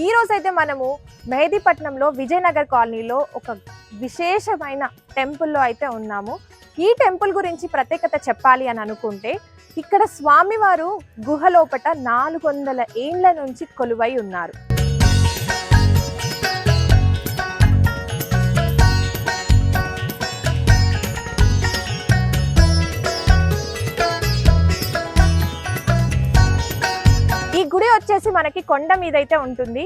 ఈ రోజైతే మనము మెహదీపట్నంలో విజయనగర్ కాలనీలో ఒక విశేషమైన టెంపుల్లో అయితే ఉన్నాము. ఈ టెంపుల్ గురించి ప్రత్యేకత చెప్పాలి అని అనుకుంటే ఇక్కడ స్వామివారు గుహలోపట 400 ఏండ్ల నుంచి కొలువై ఉన్నారు. ఈ గుడి వచ్చేసి మనకి కొండ మీద అయితే ఉంటుంది.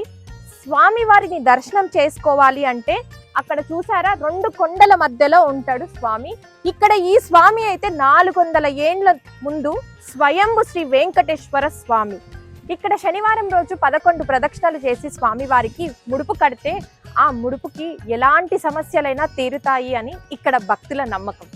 స్వామి వారిని దర్శనం చేసుకోవాలి అంటే అక్కడ చూసారా 2 కొండల మధ్యలో ఉంటాడు స్వామి. ఇక్కడ ఈ స్వామి అయితే 400 ఏండ్ల ముందు స్వయంభు శ్రీ వెంకటేశ్వర స్వామి. ఇక్కడ శనివారం రోజు 11 ప్రదక్షిణలు చేసి స్వామి వారికి ముడుపు కడితే ఆ ముడుపుకి ఎలాంటి సమస్యలైనా తీరుతాయి అని ఇక్కడ భక్తుల నమ్మకం.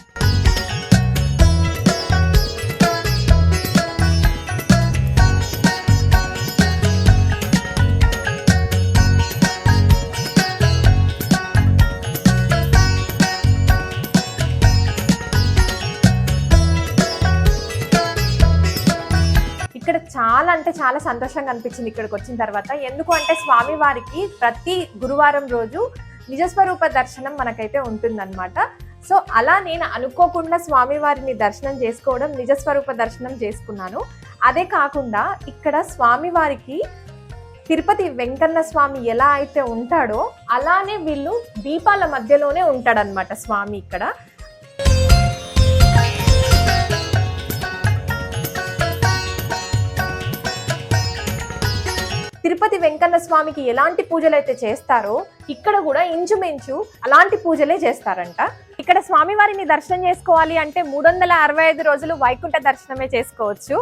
ఇక్కడ చాలా అంటే చాలా సంతోషంగా అనిపించింది ఇక్కడికి వచ్చిన తర్వాత. ఎందుకు అంటే స్వామి వారికి ప్రతి గురువారం రోజు నిజస్వరూప దర్శనం మనకైతే ఉంటుందన్నమాట. సో అలా నేను అనుకోకుండా స్వామి వారిని దర్శనం చేసుకోవడం, నిజస్వరూప దర్శనం చేసుకున్నాను. అదే కాకుండా ఇక్కడ స్వామి వారికి తిరుపతి వెంకన్న స్వామి ఎలా అయితే ఉంటాడో అలానే వీళ్ళు దీపాల మధ్యలోనే ఉంటాడనమాట స్వామి ఇక్కడ. తిరుపతి వెంకన్న స్వామికి ఎలాంటి పూజలు అయితే చేస్తారో ఇక్కడ కూడా ఇంచుమించు అలాంటి పూజలే చేస్తారంట. ఇక్కడ స్వామివారిని దర్శనం చేసుకోవాలి అంటే 365 రోజులు వైకుంఠ దర్శనమే చేసుకోవచ్చు.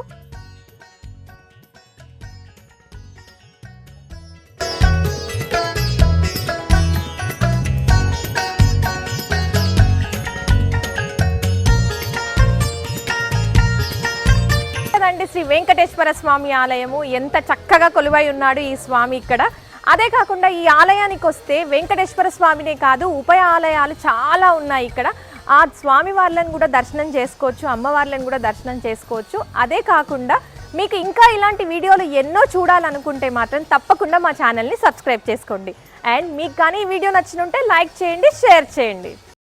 శ్రీ వెంకటేశ్వర స్వామి ఆలయము ఎంత చక్కగా కొలువై ఉన్నాడు ఈ స్వామి ఇక్కడ. అదే కాకుండా ఈ ఆలయానికి వస్తే వెంకటేశ్వర స్వామినే కాదు ఉపాయ ఆలయాలు చాలా ఉన్నాయి ఇక్కడ. ఆ స్వామి వార్లను కూడా దర్శనం చేసుకోవచ్చు, అమ్మవార్లను కూడా దర్శనం చేసుకోవచ్చు. అదే కాకుండా మీకు ఇంకా ఇలాంటి వీడియోలు ఎన్నో చూడాలనుకుంటే మాత్రం తప్పకుండా మా ఛానల్ని సబ్స్క్రైబ్ చేసుకోండి. అండ్ మీకు కానీ ఈ వీడియో నచ్చినుంటే లైక్ చేయండి, షేర్ చేయండి.